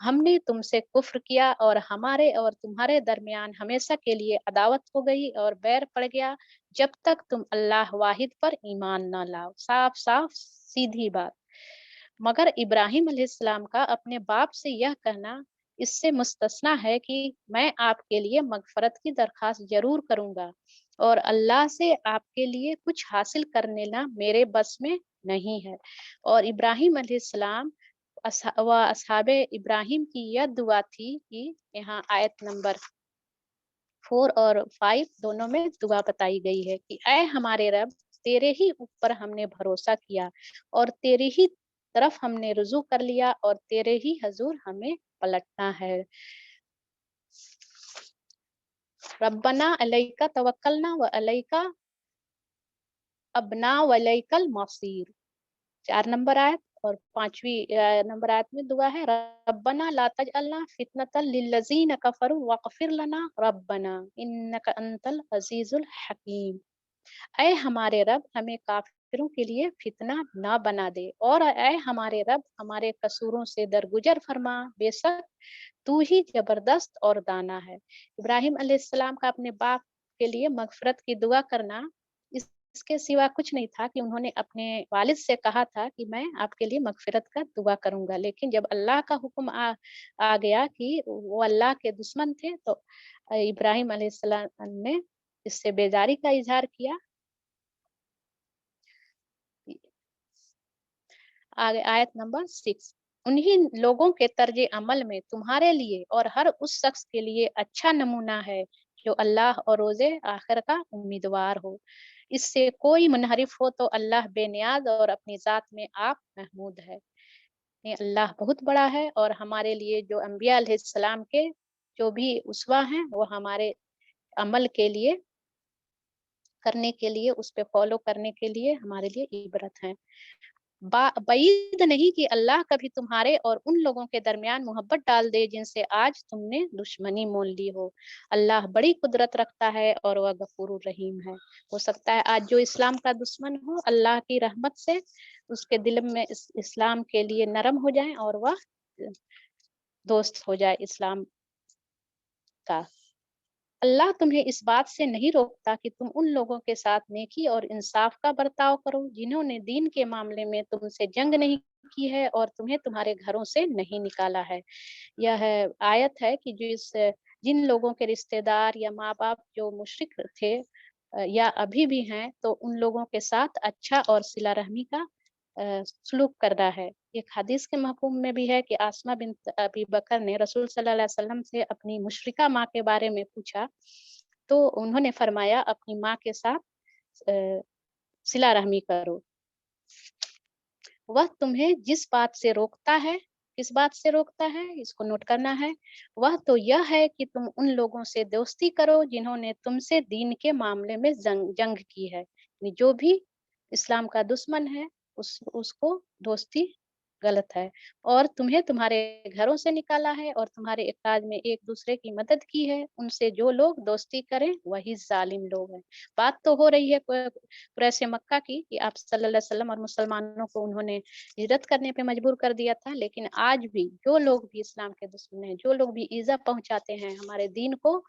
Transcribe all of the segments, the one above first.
ہم نے تم سے کفر کیا اور ہمارے اور تمہارے درمیان ہمیشہ کے لیے عداوت ہو گئی اور بیر پڑ گیا جب تک تم اللہ واحد پر ایمان نہ لاؤ. صاف صاف سیدھی بات. مگر ابراہیم علیہ السلام کا اپنے باپ سے یہ کہنا اس سے مستثنا ہے کہ میں آپ کے لیے مغفرت کی درخواست ضرور کروں گا اور اللہ سے آپ کے لیے کچھ حاصل کرنے لا میرے بس میں نہیں ہے. اور ابراہیم علیہ السلام و اصحاب ابراہیم کی یہ دعا تھی کہ یہاں آیت نمبر 4 اور 5 دونوں میں دعا بتائی گئی ہے کہ اے ہمارے رب تیرے ہی اوپر ہم نے بھروسہ کیا اور تیری ہی طرف ہم نے رجوع کر لیا اور تیرے ہی حضور ہمیں پلٹنا ہے. ربنا علیکا توکلنا و علیکا ابنا و علیکا المصیر. 4 نمبر آیت اور 5ویں نمبر آیت میں دعا ہے ربنا لا تجعلنا فتنة للذین کفروا واغفر لنا ربنا انک انت العزیز الحکیم. اے ہمارے رب ہمیں کافروں کے لیے فتنہ نہ بنا دے اور اے ہمارے رب ہمارے قصوروں سے درگزر فرما بے شک تو ہی زبردست اور دانا ہے. ابراہیم علیہ السلام کا اپنے باپ کے لیے مغفرت کی دعا کرنا اس کے سوا کچھ نہیں تھا کہ انہوں نے اپنے والد سے کہا تھا کہ میں آپ کے لیے مغفرت کا دعا کروں گا، لیکن جب اللہ کا حکم آ گیا کہ وہ اللہ کے دشمن تھے تو ابراہیم علیہ السلام نے اس سے بیزاری کا اظہار کیا. آگے آیت نمبر 6 انہی لوگوں کے طرز عمل میں تمہارے لیے اور ہر اس شخص کے لیے اچھا نمونہ ہے جو اللہ اور روز آخر کا امیدوار ہو. اس سے کوئی منحرف ہو تو اللہ بے نیاز اور اپنی ذات میں آپ محمود ہے. اللہ بہت بڑا ہے اور ہمارے لیے جو انبیاء علیہ السلام کے جو بھی اسوہ ہیں وہ ہمارے عمل کے لیے کرنے کے لیے اس پہ فالو کرنے کے لیے ہمارے لیے عبرت ہیں. بعید نہیں کہ اللہ کبھی تمہارے اور ان لوگوں کے درمیان محبت ڈال دے جن سے آج تم نے دشمنی مول لی ہو. اللہ بڑی قدرت رکھتا ہے اور وہ غفور الرحیم ہے. ہو سکتا ہے آج جو اسلام کا دشمن ہو اللہ کی رحمت سے اس کے دل میں اسلام کے لیے نرم ہو جائیں اور وہ دوست ہو جائے اسلام کا. اللہ تمہیں اس بات سے نہیں روکتا کہ تم ان لوگوں کے ساتھ نیکی اور انصاف کا برتاؤ کرو جنہوں نے دین کے معاملے میں تم سے جنگ نہیں کی ہے اور تمہیں تمہارے گھروں سے نہیں نکالا ہے. یہ آیت ہے کہ جن لوگوں کے رشتہ دار یا ماں باپ جو مشرک تھے یا ابھی بھی ہیں تو ان لوگوں کے ساتھ اچھا اور صلہ رحمی کا سلوک کرنا ہے. ایک حدیث کے مفہوم میں بھی ہے کہ آسمہ بنت ابی بکر نے رسول صلی اللہ علیہ وسلم سے اپنی مشرکہ ماں کے بارے میں پوچھا تو انہوں نے فرمایا اپنی ماں کے ساتھ صلہ رحمی کرو. وہ تمہیں جس بات سے روکتا ہے کس بات سے روکتا ہے اس کو نوٹ کرنا ہے. وہ تو یہ ہے کہ تم ان لوگوں سے دوستی کرو جنہوں نے تم سے دین کے معاملے میں جنگ کی ہے. جو بھی اسلام کا دشمن ہے اس کو دوستی غلط ہے اور تمہیں تمہارے گھروں سے نکالا ہے اور تمہارے اخراج میں ایک دوسرے کی مدد کی ہے. ان سے جو لوگ دوستی کریں وہی ظالم لوگ ہیں. بات تو ہو رہی ہے قریش مکہ کی کہ آپ صلی اللہ علیہ وسلم اور مسلمانوں کو انہوں نے ہجرت کرنے پہ مجبور کر دیا تھا، لیکن آج بھی جو لوگ بھی اسلام کے دشمن ہیں جو لوگ بھی ایذا پہنچاتے ہیں ہمارے دین کو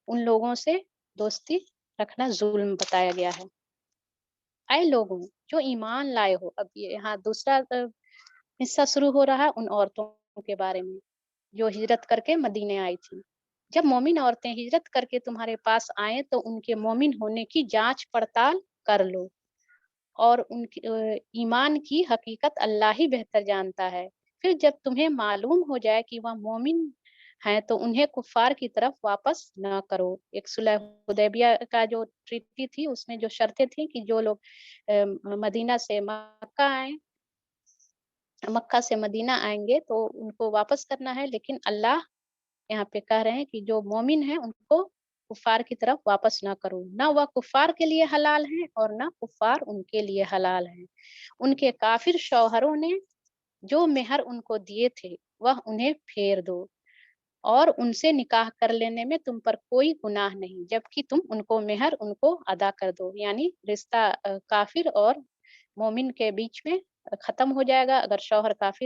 ان لوگوں سے دوستی رکھنا ظلم بتایا گیا ہے. اے لوگوں جو ایمان لائے ہو. اب یہاں دوسرا حصہ شروع ہو رہا ان عورتوں کے بارے میں جو ہجرت کر کے مدینے آئی تھی. جب مومن عورتیں ہجرت کر کے تمہارے پاس آئیں تو ان کے مومن ہونے کی جانچ پڑتال کر لو اور ان کی ایمان کی حقیقت اللہ ہی بہتر جانتا ہے. پھر جب تمہیں معلوم ہو جائے کہ وہ مومن ہیں تو انہیں کفار کی طرف واپس نہ کرو. ایک صلح حدیبیہ کا جو ٹریٹی تھی اس میں جو شرطیں تھیں کہ جو لوگ مدینہ سے مکہ سے مدینہ آئیں گے تو ان کو واپس کرنا ہے، لیکن اللہ یہاں پہ کہہ رہے ہیں کہ جو مومن ہیں ان کو کفار کی طرف واپس نہ کرو. نہ وہ کفار کے لیے حلال ہیں اور نہ کفار ان کے لیے حلال ہیں. ان کے کافر شوہروں نے جو مہر ان کو دیے تھے وہ انہیں پھیر دو اور ان سے نکاح کر لینے میں تم پر کوئی گناہ نہیں جبکہ تم ان کو مہر ان کو ادا کر دو. یعنی رشتہ کافر اور مومن کے بیچ میں ختم ہو جائے گا اگر شوہر کافر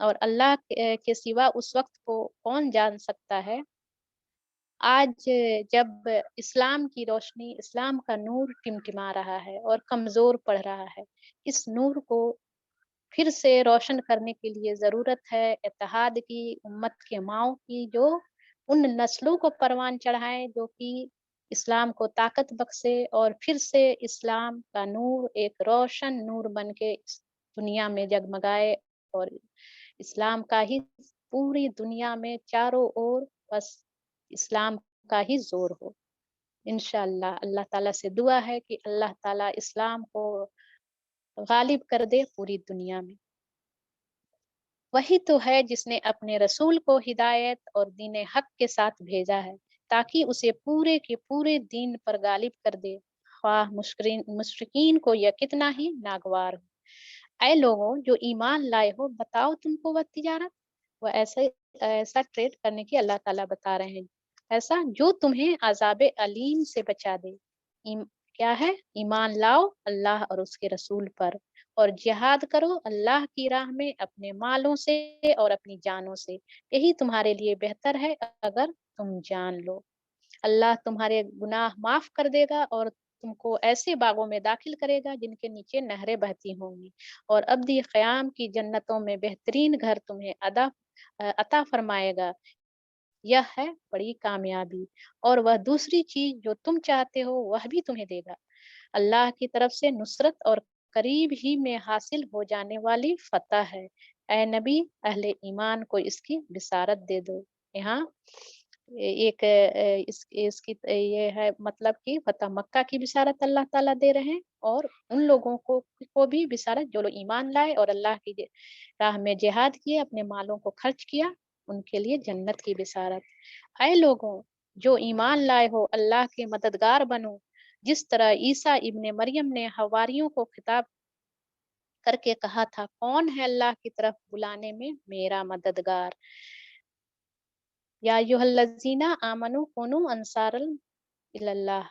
اور اللہ کے سوا اس وقت کو کون جان سکتا ہے۔ آج جب اسلام کی روشنی، اسلام کا نور ٹمٹما رہا ہے اور کمزور پڑ رہا ہے، اس نور کو پھر سے روشن کرنے کے لیے ضرورت ہے اتحاد کی، امت کے ماؤں کی، جو ان نسلوں کو پروان چڑھائیں جو کہ اسلام کو طاقت بخشے، اور پھر سے اسلام کا نور ایک روشن نور بن کے اس دنیا میں جگمگائے، اور اسلام کا ہی پوری دنیا میں چاروں اور بس اسلام کا ہی زور ہو۔ انشاءاللہ اللہ تعالیٰ سے دعا ہے کہ اللہ تعالیٰ اسلام کو غالب کر دے پوری دنیا میں۔ وہی تو ہے جس نے اپنے رسول کو ہدایت اور دین حق کے ساتھ بھیجا ہے تاکہ اسے پورے کے پورے دین پر غالب کر دے، خواہ مشرکین کو یا کتنا ہی ناگوار ہو۔ اے لوگوں جو ایمان لائے ہو، بتاؤ تم کو وہ تجارت، وہ ایسا ٹریڈ کرنے کی اللہ تعالیٰ بتا رہے ہیں، ایسا جو تمہیں عذاب علیم سے بچا دے۔ کیا ہے؟ ایمان لاؤ اللہ اور اس کے رسول پر، اور جہاد کرو اللہ کی راہ میں اپنے مالوں سے اور اپنی جانوں سے، یہی تمہارے لیے بہتر ہے اگر تم جان لو۔ اللہ تمہارے گناہ معاف کر دے گا اور تم کو ایسے باغوں میں داخل کرے گا جن کے نیچے نہریں بہتی ہوں گی، اور ابدی قیام کی جنتوں میں بہترین گھر تمہیں عطا فرمائے گا۔ یہ ہے بڑی کامیابی، اور وہ دوسری چیز جو تم چاہتے ہو وہ بھی تمہیں دے گا، اللہ کی طرف سے نصرت اور قریب ہی میں حاصل ہو جانے والی فتح ہے۔ اے نبی اہل ایمان کو اس کی بشارت دے دو۔ یہاں ایک اس کی یہ ہے مطلب کہ فتح مکہ کی بشارت اللہ تعالیٰ دے رہے ہیں، اور ان لوگوں کو بھی بشارت جو لوگ ایمان لائے اور اللہ کی راہ میں جہاد کیے، اپنے مالوں کو خرچ کیا، ان کے لیے جنت کی بشارت۔ اے لوگوں جو ایمان لائے ہو، اللہ کے مددگار بنو، جس طرح عیسیٰ ابن مریم نے حواریوں کو خطاب کر کے کہا تھا، کون ہے اللہ کی طرف بلانے میں میرا مددگار؟ یا ایھا الذین آمنوا کونوا انصار اللہ،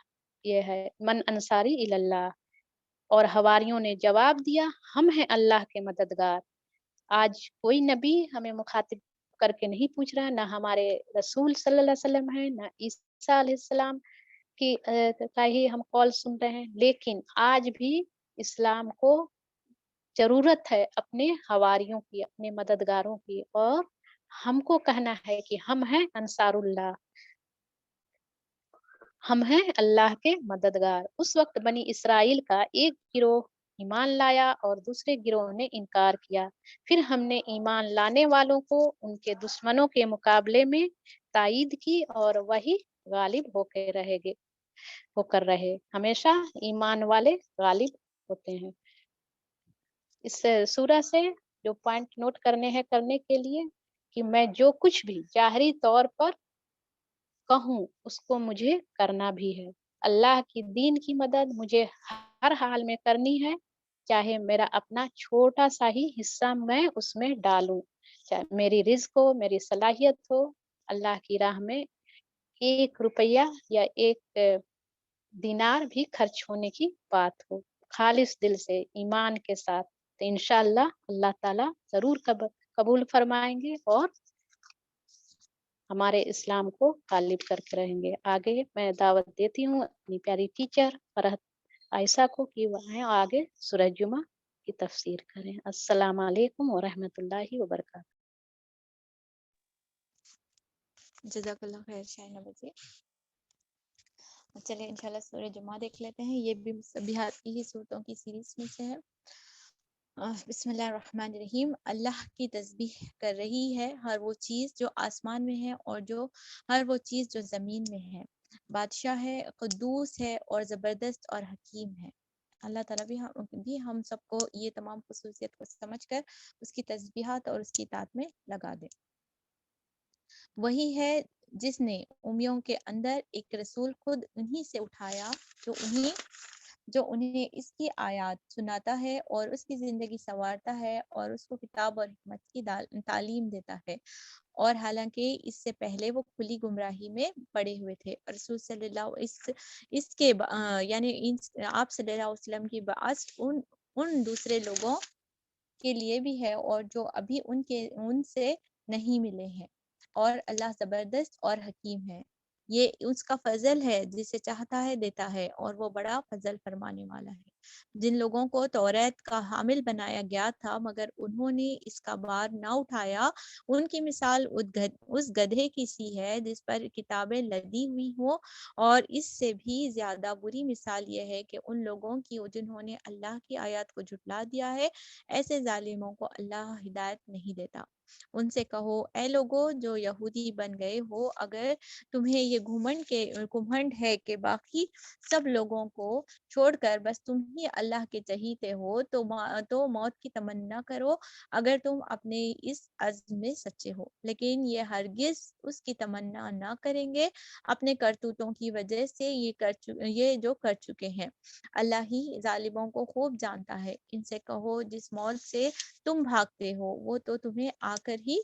یہ ہے من انصاری اللہ، اور حواریوں نے جواب دیا، ہم ہیں اللہ کے مددگار۔ آج کوئی نبی ہمیں مخاطب کر کے نہیں پوچھ رہا، نہ ہمارے رسول صلی اللہ علیہ وسلم ہے، نہ عیسیٰ علیہ السلام کی کا ہی ہم کال سن رہے ہیں، لیکن آج بھی اسلام کو ضرورت ہے اپنے حواریوں کی، اپنے مددگاروں کی، اور ہم کو کہنا ہے کہ ہم ہیں انصار اللہ، ہم ہیں اللہ کے مددگار۔ اس وقت بنی اسرائیل کا ایک گروہ ایمان لایا اور دوسرے گروہ نے انکار کیا، پھر ہم نے ایمان لانے والوں کو ان کے دشمنوں کے مقابلے میں تائید کی، اور وہی غالب ہو کر رہے، ہمیشہ ایمان والے غالب ہوتے ہیں۔ اس سورہ سے جو پوائنٹ نوٹ کرنے کے لیے کہ میں جو کچھ بھی ظاہری طور پر کہوں اس کو مجھے کرنا بھی ہے، اللہ کی دین کی مدد مجھے ہر حال میں کرنی ہے، چاہے میرا اپنا چھوٹا سا ہی حصہ میں اس میں ڈالوں، چاہے میری رزق ہو، میری صلاحیت ہو، اللہ کی راہ میں 1 روپیہ یا 1 دینار بھی خرچ ہونے کی بات ہو، خالص دل سے ایمان کے ساتھ، تو انشاءاللہ اللہ تعالیٰ ضرور قبول فرمائیں گے اور ہمارے اسلام کو غالب کر کے رہیں گے۔ آگے میں دعوت دیتی ہوں اپنی پیاری ٹیچر فرحت عائشہ کو کہ وہ آگے سورہ جمعہ کی تفسیر کریں۔ السلام علیکم ورحمۃ اللہ وبرکاتہ۔ جزاک اللہ خیر شائنہ بجی۔ چلیے انشاءاللہ سورہ جمعہ دیکھ لیتے ہیں، یہ بھی مسبحات کی ہی صورتوں کی سیریز میں سے ہے۔ بسم اللہ الرحمن الرحیم۔ اللہ کی تسبیح کر رہی ہے ہر وہ چیز جو آسمان میں ہے اور جو ہر وہ چیز جو زمین میں ہے، بادشاہ ہے، قدوس ہے اور زبردست اور حکیم ہے۔ اللہ تعالیٰ بھی ہم سب کو یہ تمام خصوصیت کو سمجھ کر اس کی تسبیحات اور اس کی اطاعت میں لگا دے۔ وہی ہے جس نے امیوں کے اندر ایک رسول خود انہی سے اٹھایا جو انہیں اس کی آیات سناتا ہے اور اس کی زندگی سنوارتا ہے اور اس کو کتاب اور حکمت کی تعلیم دیتا ہے، اور حالانکہ اس سے پہلے وہ کھلی گمراہی میں پڑے ہوئے تھے۔ رسول صلی اللہ اس کے یعنی آپ صلی اللہ علیہ وسلم کی بعث ان دوسرے لوگوں کے لیے بھی ہے اور جو ابھی ان سے نہیں ملے ہیں، اور اللہ زبردست اور حکیم ہے۔ یہ اس کا فضل ہے، جسے چاہتا ہے دیتا ہے، اور وہ بڑا فضل فرمانے والا ہے۔ جن لوگوں کو توریت کا حامل بنایا گیا تھا مگر انہوں نے اس کا بار نہ اٹھایا، ان کی مثال اس گدھے کی سی ہے جس پر کتابیں لدی ہوئی ہوں، اور اس سے بھی زیادہ بری مثال یہ ہے کہ ان لوگوں کی جنہوں نے اللہ کی آیات کو جھٹلا دیا ہے، ایسے ظالموں کو اللہ ہدایت نہیں دیتا۔ ان سے کہو، اے لوگو جو یہودی بن گئے ہو، اگر تمہیں یہ گھمنڈ ہے کہ باقی سب لوگوں کو چھوڑ کر بس تم ہی اللہ کے چہیتے ہو، تو موت کی تمنا کرو اگر تم اپنے اس عزم میں سچے ہو، لیکن یہ ہرگز اس کی تمنا نہ کریں گے اپنے کرتوتوں کی وجہ سے یہ جو کر چکے ہیں۔ اللہ ہی ظالموں کو خوب جانتا ہے۔ ان سے کہو، جس موت سے تم بھاگتے ہو وہ تو تمہیں آ کر ہی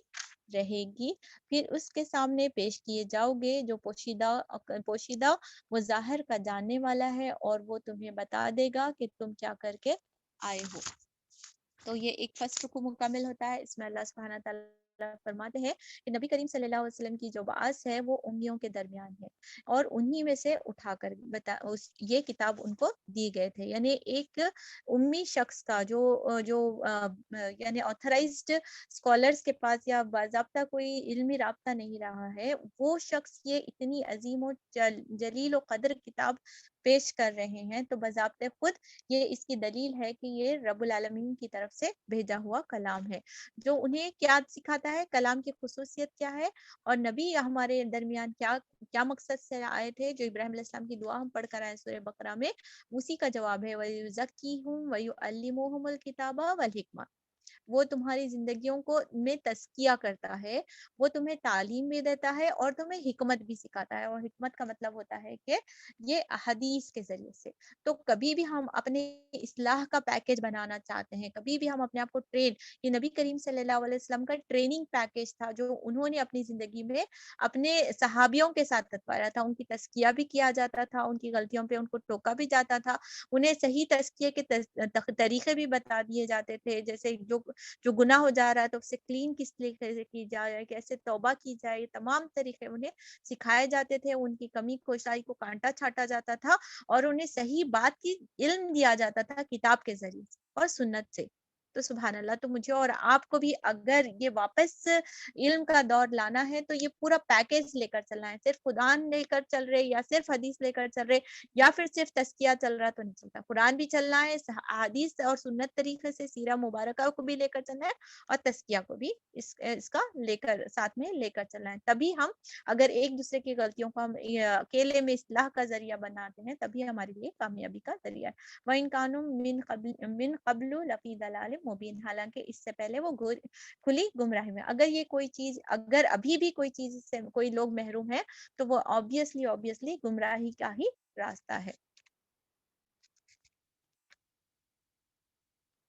رہے گی، پھر اس کے سامنے پیش کیے جاؤ گے۔ جو پوشیدہ وہ ظاہر کا جاننے والا ہے، اور وہ تمہیں بتا دے گا کہ تم کیا کر کے آئے ہو۔ تو یہ ایک فرسٹ رکوع مکمل ہوتا ہے۔ اس میں اللہ سبحانہ تعالیٰ فرماتے ہیں کہ نبی کریم صلی اللہ علیہ وسلم کی جو بعث ہے وہ امیوں کے درمیان ہے، اور انہی میں سے اٹھا کر یہ کتاب ان کو دی گئے تھے۔ یعنی ایک امی شخص کا جو یعنی آتھرائزڈ اسکالرس کے پاس یا باضابطہ کوئی علمی رابطہ نہیں رہا ہے، وہ شخص یہ اتنی عظیم و جلیل و قدر کتاب پیش کر رہے ہیں، تو باضابطہ خود یہ اس کی دلیل ہے کہ یہ رب العالمین کی طرف سے بھیجا ہوا کلام ہے، جو انہیں کیا سکھاتا ہے، کلام کی خصوصیت کیا ہے، اور نبی ہمارے درمیان کیا مقصد سے آئے تھے۔ جو ابراہیم علیہ السلام کی دعا ہم پڑھ کر آئے سورہ بقرہ میں، اسی کا جواب ہے وَيُزَكِّيهُمْ وَيُعَلِّمُهُمُ الْكِتَابَ وَالْحِكْمَةَ۔ وہ تمہاری زندگیوں کو میں تزکیہ کرتا ہے، وہ تمہیں تعلیم بھی دیتا ہے، اور تمہیں حکمت بھی سکھاتا ہے، اور حکمت کا مطلب ہوتا ہے کہ یہ حدیث کے ذریعے سے۔ تو کبھی بھی ہم اپنے اصلاح کا پیکج بنانا چاہتے ہیں، کبھی بھی ہم اپنے آپ کو یہ نبی کریم صلی اللہ علیہ وسلم کا ٹریننگ پیکج تھا جو انہوں نے اپنی زندگی میں اپنے صحابیوں کے ساتھ کتوایا تھا۔ ان کی تزکیہ بھی کیا جاتا تھا، ان کی غلطیوں پہ ان کو ٹوکا بھی جاتا تھا، انہیں صحیح تزکیے کے طریقے بھی بتا دیے جاتے تھے، جیسے جو گناہ ہو جا رہا ہے تو اس سے کلین کس طریقے سے کی جائے، کیسے توبہ کی جائے، تمام طریقے انہیں سکھائے جاتے تھے۔ ان کی کمی کوشائی کو کانٹا چھانٹا جاتا تھا، اور انہیں صحیح بات کی علم دیا جاتا تھا کتاب کے ذریعے سے اور سنت سے۔ تو سبحان اللہ، تو مجھے اور آپ کو بھی اگر یہ واپس علم کا دور لانا ہے تو یہ پورا پیکج لے کر چلنا ہے۔ صرف قرآن لے کر چل رہے، یا صرف حدیث لے کر چل رہے، یا پھر صرف تزکیہ چل رہا تو نہیں چلتا۔ قرآن بھی چلنا ہے، حدیث اور سنت طریقے سے سیرہ مبارکہ کو بھی لے کر چلنا ہے، اور تزکیہ کو بھی اس کا ساتھ میں لے کر چلنا ہے۔ تبھی ہم اگر ایک دوسرے کی غلطیوں کو ہم اکیلے میں اصلاح کا ذریعہ بناتے ہیں، تبھی ہمارے لیے کامیابی کا ذریعہ ہے۔ وَإِن كَانُوا مِن قَبْلُ لَفِي ضَلَالٍ مُبِينٍ، حالانکہ اس سے پہلے وہ کھلی گمراہی میں۔ اگر ابھی بھی کوئی چیز سے کوئی لوگ محروم ہیں، تو وہ obviously گمراہی کا ہی راستہ ہے۔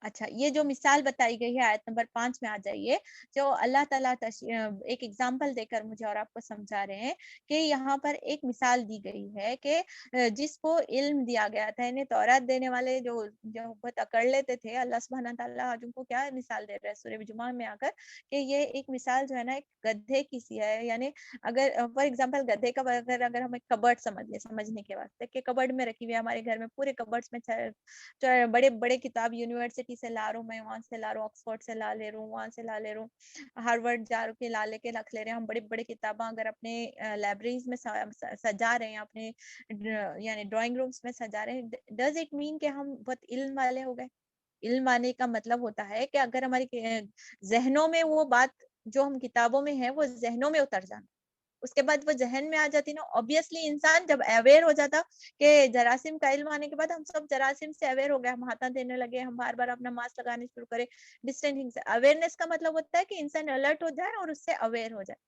اچھا، یہ جو مثال بتائی گئی ہے آیت نمبر 5 میں آ جائیے، جو اللہ تعالیٰ ایک ایگزامپل دے کر مجھے اور آپ کو سمجھا رہے ہیں کہ یہاں پر ایک مثال دی گئی ہے کہ جس کو علم دیا گیا تھا، انہیں تورات دینے والے جو بہت اکڑ لیتے تھے، اللہ سبحانہ تعالیٰ آج ان کو کیا مثال دے رہا ہے سورہ جمعہ میں آ کر، کہ یہ ایک مثال جو ہے نا ایک گدھے کی سی ہے۔ یعنی اگر فار ایگزامپل گدھے کا اگر ہم ایک کبرڈ سمجھنے کے واسطے کہ کبرڈ میں رکھی ہوئی ہے، ہمارے گھر میں پورے کبرڈس میں بڑے بڑے کتاب یونیورسٹی سے لا رہا ہوں، میں وہاں سے لا رہا ہوں، آکسفورڈ سے لا لے رہا ہوں، وہاں سے لا لے رہا ہوں، ہارورڈ جا کے لا لے کے رکھ لے رہے ہیں۔ ہم بڑی بڑی کتاباں اگر اپنے لائبریریز میں سجا رہے ہیں، اپنے یعنی ڈرائنگ رومز میں سجا رہے ہیں، ڈز اٹ مین کہ ہم بہت علم والے ہو گئے؟ علم آنے کا مطلب ہوتا ہے کہ اگر ہماری ذہنوں میں وہ بات جو ہم کتابوں میں ہے وہ ذہنوں میں اتر جانا، اس کے بعد وہ ذہن میں آ جاتی نا، obviously انسان جب اویئر ہو جاتا کہ جراثیم کا علم آنے کے بعد ہم سب جراثیم سے اویئر ہو گئے، ہم ہاتھ دینے لگے، ہم بار بار اپنا ماسک لگانے شروع کرے، ڈسٹینسنگ سے۔ اویئرنیس کا مطلب ہوتا ہے کہ انسان الرٹ ہو جائے اور اس سے اویئر ہو جائے۔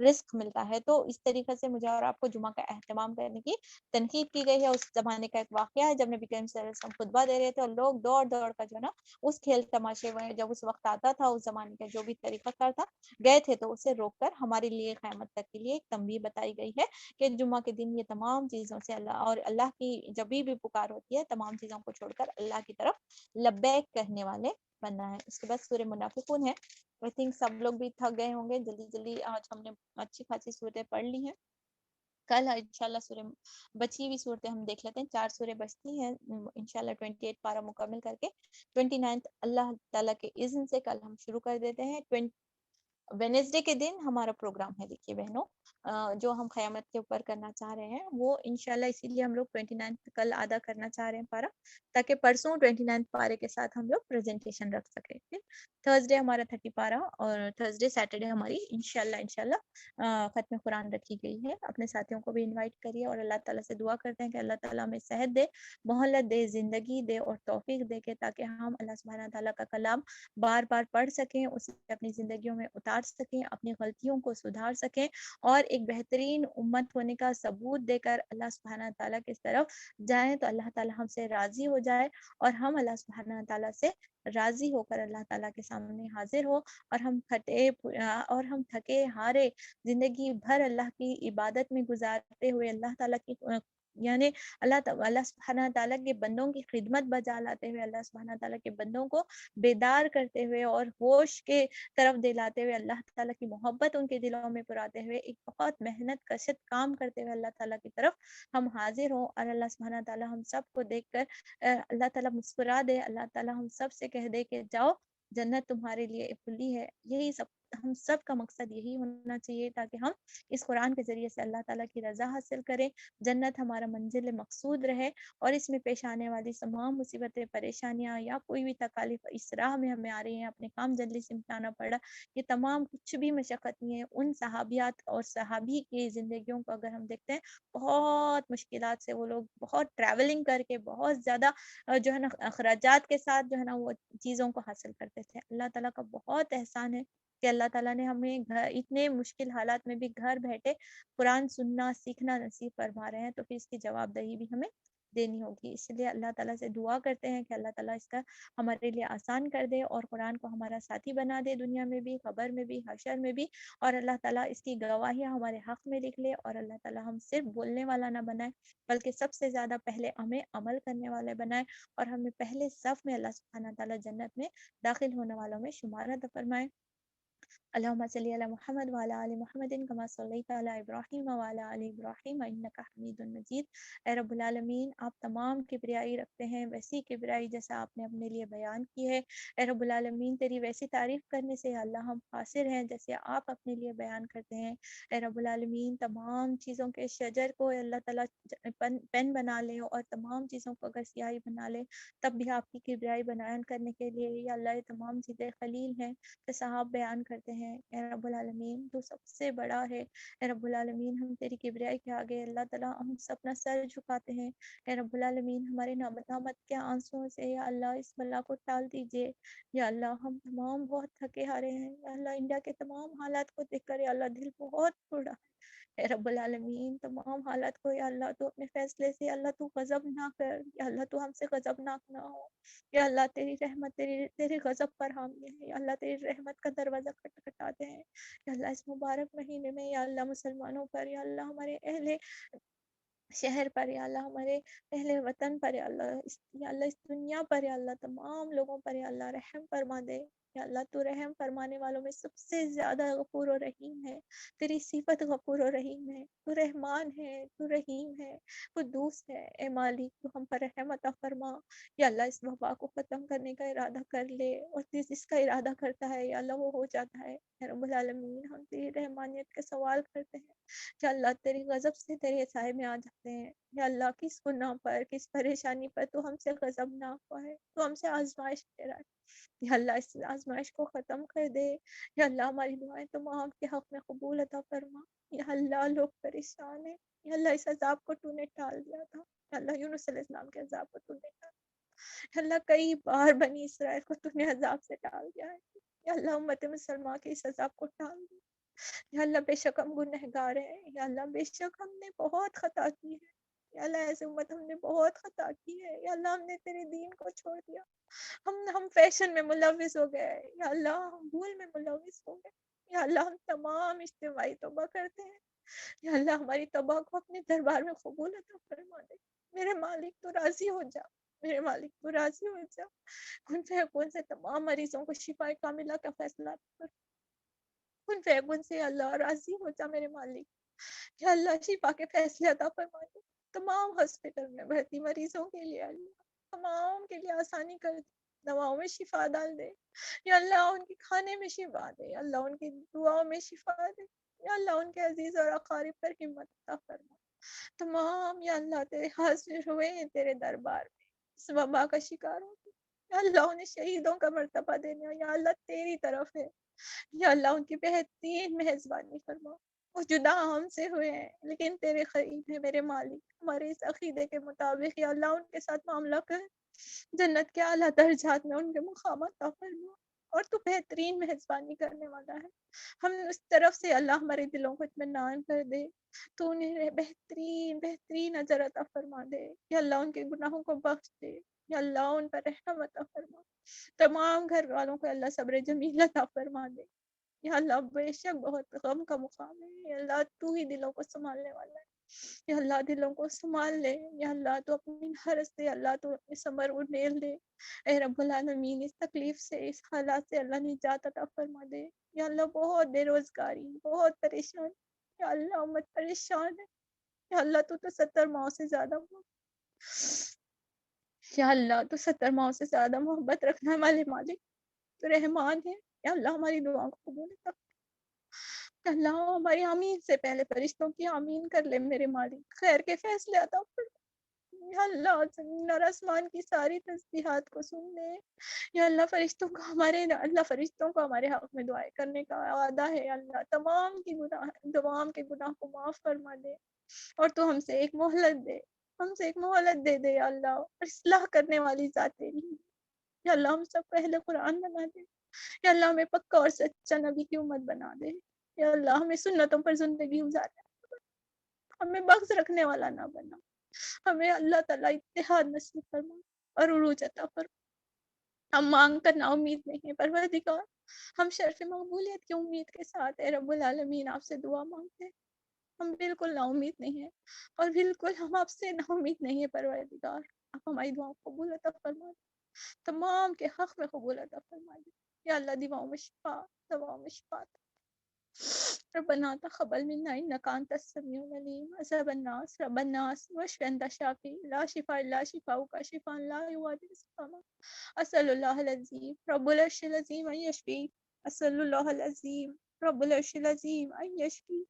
رزق ملتا ہے. تو اس طریقے سے مجھے اور آپ کو جمعہ کا اہتمام کرنے کی تنقید کی گئی ہے. اس زمانے کا ایک واقعہ ہے جب نبی کریم صلی اللہ علیہ وسلم خطبہ دے رہے تھے اور لوگ دوڑ دوڑ کر جو ہے نا اس کھیل تماشے میں جب اس وقت آتا تھا اس زمانے کا جو بھی طریقہ کار تھا گئے تھے تو اسے روک کر ہمارے لیے قیامت تک کے لیے ایک تنبیہ بتائی گئی ہے کہ جمعہ کے دن یہ تمام چیزوں سے اللہ اور اللہ کی جب بھی پکار ہوتی ہے تمام چیزوں کو چھوڑ کر اللہ کی طرف لبیک کہنے والے بننا ہے. اس کے بعد سورہ منافقون ہے. آئی تھنک سب لوگ بھی تھک گئے ہوں گے. جلدی جلدی آج ہم نے اچھی خاصی صورتیں پڑھ لی ہیں. کل انشاءاللہ سورہ بچی ہوئی صورتیں ہم دیکھ لیتے ہیں. 4 سوریں بچتی ہیں انشاءاللہ 28 پارہ مکمل کر کے 29 اللہ تعالیٰ کے اذن سے کل ہم شروع کر دیتے ہیں. وینسڈے کے دن ہمارا پروگرام ہے. دیکھیے بہنوں جو ہم قیامت کے اوپر کرنا چاہ رہے ہیں وہ انشاءاللہ اسی لیے ہم لوگ 29 کل آدھا کرنا چاہ رہے ہیں پارہ تاکہ پرسوں 29 پارے کے ساتھ ہم لوگ پریزنٹیشن رکھ سکیں. تھرسڈے ہمارا 30 پارہ اور تھرسڈے سیٹرڈے ہماری انشاءاللہ ختم قرآن رکھی گئی ہے. اپنے ساتھیوں کو بھی انوائٹ کریے اور اللہ تعالیٰ سے دعا کرتے ہیں کہ اللہ تعالیٰ ہمیں صحت دے, مہلت دے, زندگی دے اور توفیق دے کہ تاکہ ہم اللہ سبحانہ تعالیٰ کا کلام بار بار پڑھ سکیں, اسے اپنی زندگیوں میں اتار سکیں, اپنی غلطیوں کو سدھار سکیں اور ایک بہترین امت ہونے کا ثبوت دے کر اللہ سبحانہ تعالیٰ کی طرف جائیں تو اللہ تعالیٰ ہم سے راضی ہو جائے اور ہم اللہ سبحانہ تعالیٰ سے راضی ہو کر اللہ تعالیٰ کے سامنے حاضر ہو اور ہم تھکے ہارے زندگی بھر اللہ کی عبادت میں گزارتے ہوئے اللہ تعالیٰ کی یعنی اللہ سبحانہ تعالیٰ کے بندوں کی خدمت بجا لاتے ہوئے اللہ سبحانہ تعالیٰ کے بندوں کو بیدار کرتے ہوئے اور ہوش کے طرف دلاتے ہوئے اللہ تعالیٰ کی محبت ان کے دلوں میں پراتے ہوئے ایک بہت محنت کشت کام کرتے ہوئے اللہ تعالیٰ کی طرف ہم حاضر ہوں اور اللہ سبحانہ تعالیٰ ہم سب کو دیکھ کر اللہ تعالیٰ مسکرا دے. اللہ تعالیٰ ہم سب سے کہہ دے کہ جاؤ جنت تمہارے لیے کھلی ہے. یہی سب ہم سب کا مقصد یہی ہونا چاہیے تاکہ ہم اس قرآن کے ذریعے سے اللہ تعالیٰ کی رضا حاصل کریں, جنت ہمارا منزل مقصود رہے اور اس میں پیش آنے والی تمام مصیبتیں پریشانیاں یا کوئی بھی تکالیف اس راہ میں ہمیں آ رہی ہیں, اپنے کام جلدی سے نمٹانا پڑا, یہ تمام کچھ بھی مشقت نہیں ہے. ان صحابیات اور صحابی کی زندگیوں کو اگر ہم دیکھتے ہیں بہت مشکلات سے وہ لوگ بہت ٹریولنگ کر کے بہت زیادہ جو ہے نا اخراجات کے ساتھ جو ہے نا وہ چیزوں کو حاصل کرتے تھے. اللہ تعالیٰ کا بہت احسان ہے کہ اللہ تعالیٰ نے ہمیں اتنے مشکل حالات میں بھی گھر بیٹھے قرآن سننا سیکھنا نصیب فرما رہے ہیں, تو پھر اس کی جواب دہی بھی ہمیں دینی ہوگی. اس لیے اللہ تعالیٰ سے دعا کرتے ہیں کہ اللہ تعالیٰ اس کا ہمارے لیے آسان کر دے اور قرآن کو ہمارا ساتھی بنا دے, دنیا میں بھی, قبر میں بھی, حشر میں بھی, اور اللہ تعالیٰ اس کی گواہیاں ہمارے حق میں لکھ لے اور اللہ تعالیٰ ہم صرف بولنے والا نہ بنائے بلکہ سب سے زیادہ پہلے ہمیں عمل کرنے والے بنائے اور ہمیں پہلے صف میں اللہ سبحانہ تعالیٰ جنت میں داخل ہونے والوں میں شمار عطا فرمائے. اللهم صل على محمد وعلى آل محمد كما صليت على ابراہیم وعلى آل ابراہیم انك حمید مجید. اے رب العالمین آپ تمام کبریائی رکھتے ہیں, ویسی کبریائی جیسا آپ نے اپنے لیے بیان کی ہے. اے رب العالمین تیری ویسی تعریف کرنے سے اللہ ہم قاصر ہیں جیسے آپ اپنے لیے بیان کرتے ہیں. اے رب العالمین تمام چیزوں کے شجر کو اللہ تعالیٰ پین بنا لے اور تمام چیزوں کو اگر سیاہی بنا لے تب بھی آپ کی کبریائی بیان کرنے کے لیے یا اللہ یہ تمام چیزیں خلیل ہیں جیسا آپ بیان کرتے ہیں. اے رب العالمین تو سب سے بڑا ہے. اے رب العالمین ہم تیری کبریائی کے آگے اللہ تعالیٰ ہم سب اپنا سر جھکاتے ہیں. اے رب العالمین ہمارے نامت کے آنسوں سے یا اللہ اس بلا کو ٹال دیجئے. یا اللہ ہم تمام بہت تھکے ہارے ہیں. یا اللہ انڈیا کے تمام حالات کو دیکھ کر یا اللہ دل بہت ٹوٹا ہے. اے رب العالمین تمام حالات کو یا اللہ تو اپنے فیصلے سے اللہ تو غضب نہ کر, یا اللہ تو ہم سے غضبناک نہ ہو. یا اللہ تیری رحمت تیری غضب پر حامی ہے. یا اللہ تیری رحمت کا دروازہ کھٹکھٹاتے ہیں. یا اللہ اس مبارک مہینے میں یا اللہ مسلمانوں پر, یا اللہ ہمارے اہل شہر پر, یا اللہ ہمارے اہل وطن پر, یا اللہ اس دنیا پر, یا اللہ تمام لوگوں پر یا اللہ رحم فرما دے. یا اللہ تو رحم فرمانے والوں میں سب سے زیادہ غفور و رحیم ہے. تیری صفت غفور و رحیم ہے. تو رحمان ہے, تو رحیم ہے, قدوس ہے. اے مالک تو ہم پر رحم عطا فرما. یا اللہ اس وبا کو ختم کرنے کا ارادہ کر لے اور جس کا ارادہ کرتا ہے یا اللہ وہ ہو جاتا ہے. اے رب العالمین ہم تیری رحمانیت کا سوال کرتے ہیں. یا اللہ تیری غضب سے تیرے سائے میں آ جاتے ہیں. یا اللہ کس گناہ پر, کس پریشانی پر تو ہم سے غضب نہ ہوا ہے, تو ہم سے آزمائش دے رہا ہے. یا اللہ اس آزمائش کو ختم کر دے. یا اللہ ہماری دعائیں تمام کے حق میں قبول عطا فرما. یا اللہ لوگ پریشان ہیں. یا اللہ اس عذاب کو تو نے ٹال دیا تھا. یا اللہ یونس علیہ السلام کے عذاب کو تو نے ٹال دیا. یا اللہ کئی بار بنی اسرائیل کو تو نے عذاب سے ٹال دیا ہے. یا اللہ امت مسلمہ کے اس عذاب کو ٹال دیا. یا اللہ بے شک ہم گنہگار ہیں، یا اللہ بے شک ہم نے بہت خطا کی ہے، یا اللہ ایسے امت ہم نے بہت خطا کی ہے، یا اللہ ہم نے تیرے دین کو چھوڑ دیا، ہم فیشن میں ملوث ہو گئے، یا اللہ ہم بھول میں ملوث ہو گئے، یا اللہ ہم تمام اجتماعی توبہ کرتے ہیں، یا اللہ ہماری توبہ کو اپنے دربار میں قبول عطا فرما دے، میرے مالک تو راضی ہو جا، میرے مالک تو راضی ہو جا، کن فیکون سے تمام مریضوں کو شفا کاملہ کا فیصلہ کر، کن فیکون سے اللہ راضی ہو جا میرے مالک، یا اللہ شفا کے فیصلے عطا فرما دے، تمام ہاسپٹل میں بھرتی مریضوں کے لیے اللہ تمام کے لیے آسانی کر دے، دواؤں میں شفا ڈال دے، یا اللہ ان کے کھانے میں شفا دے، یا اللہ ان کی دعاؤں میں شفا دے، یا اللہ ان کے عزیز اور اقارب پر ہمت عطا فرما، تمام یا اللہ تیرے حاضر ہوئے ہیں تیرے دربار میں اس وبا کا شکار ہو گئے، یا اللہ انہیں شہیدوں کا مرتبہ دینے، یا اللہ تیری طرف ہے، یا اللہ ان کی بہترین میزبانی فرما، وہ جدا ہم سے ہوئے ہیں لیکن تیرے قریب ہے میرے مالک، ہمارے اس عقیدے کے مطابق یا اللہ ان کے ساتھ معاملہ کر، جنت کے اعلیٰ درجات میں ان کے مقام عطا فرما، اور تو بہترین میزبانی کرنے والا ہے، ہم اس طرف سے اللہ ہمارے دلوں کو اطمینان کر دے، تو انہیں بہترین بہترین اجر عطا فرما دے، یا اللہ ان کے گناہوں کو بخش دے، یا اللہ ان پر رحم عطا فرما، تمام گھر والوں کو اللہ صبر جمیل عطا فرما دے، یا اللہ بے شک بہت غم کا مقام ہے، یا اللہ تو ہی دلوں کو سنبھالنے والا ہے، یا اللہ دلوں کو سنبھال لے، یا اللہ تو اپنی حرس سے اللہ تو اپنی صبر اڈیل دے، اے رب العالمین اس تکلیف سے اس حالات سے اللہ نجات عطا فرما دے، یا اللہ بہت بے روزگاری بہت پریشان، یا اللہ امت پریشان ہے، یا اللہ تو 70 ماؤں سے زیادہ یا اللہ تو 70 ماؤں سے زیادہ محبت رکھنے والے مالک تو رحمان ہے، یا اللہ ہماری دعاؤں کو قبول کر، یا اللہ ہماری آمین سے پہلے فرشتوں کی آمین کر لے میرے مالک، خیر کے فیصلے عطا فرما، یا اللہ زمین اور آسمان کی ساری تسبیحات کو سن لے، یا اللہ فرشتوں کو ہمارے حق میں دعائیں کرنے کا وعدہ ہے، یا اللہ تمام کے گناہ کو معاف فرما دے، اور تو ہم سے ایک مہلت دے دے یا اللہ، اور اصلاح کرنے والی ذات تیری ہے، یا اللہ ہم سب کو اہل قرآن بنا دے، یا اللہ ہمیں پکا اور سچا نبی کی امت بنا دے، یا اللہ ہمیں سنتوں پر زندگی گزارنے، ہمیں بغض رکھنے والا نہ بنا، ہمیں اللہ تعالیٰ اتحاد نصیب فرما اور عروج عطا فرما، ہم مانگ کر نا امید نہیں ہے پروردگار، ہم شرف مقبولیت کی امید کے ساتھ اے رب العالمین آپ سے دعا مانگتے ہیں، ہم بالکل نا امید نہیں ہیں، اور بالکل ہم آپ سے نا امید نہیں ہے پروردگار، آپ ہماری دعاؤں کو قبول عطا فرما دیں، تمام کے حق میں قبول عطا فرما دیں، یا اللہ دواؤں میں شفا ربنا تقبل منا انك انت السميع العليم، عذاب الناس رب الناس واشف انت الشافي لا شفاء الا شفاؤك شفاء لا يغادر سقما، اسال الله العظيم رب العرش العظيم ان يشفيك، اسال الله العظيم رب العرش العظيم ان يشفيك،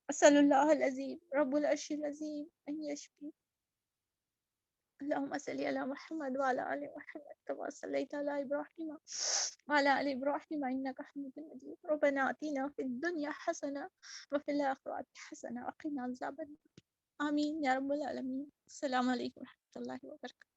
اسال الله العظيم رب العرش العظيم ان يشفيك، اللهم صل على محمد وعلى ال محمد كما صليت على ابراهيم وعلى ال ابراهيم انك حميد مجيد، ربنا آتنا في الدنيا حسنه وفي الاخره حسنه وقنا عذاب النار، آمين يا رب العالمين، السلام عليكم ورحمه الله وبركاته.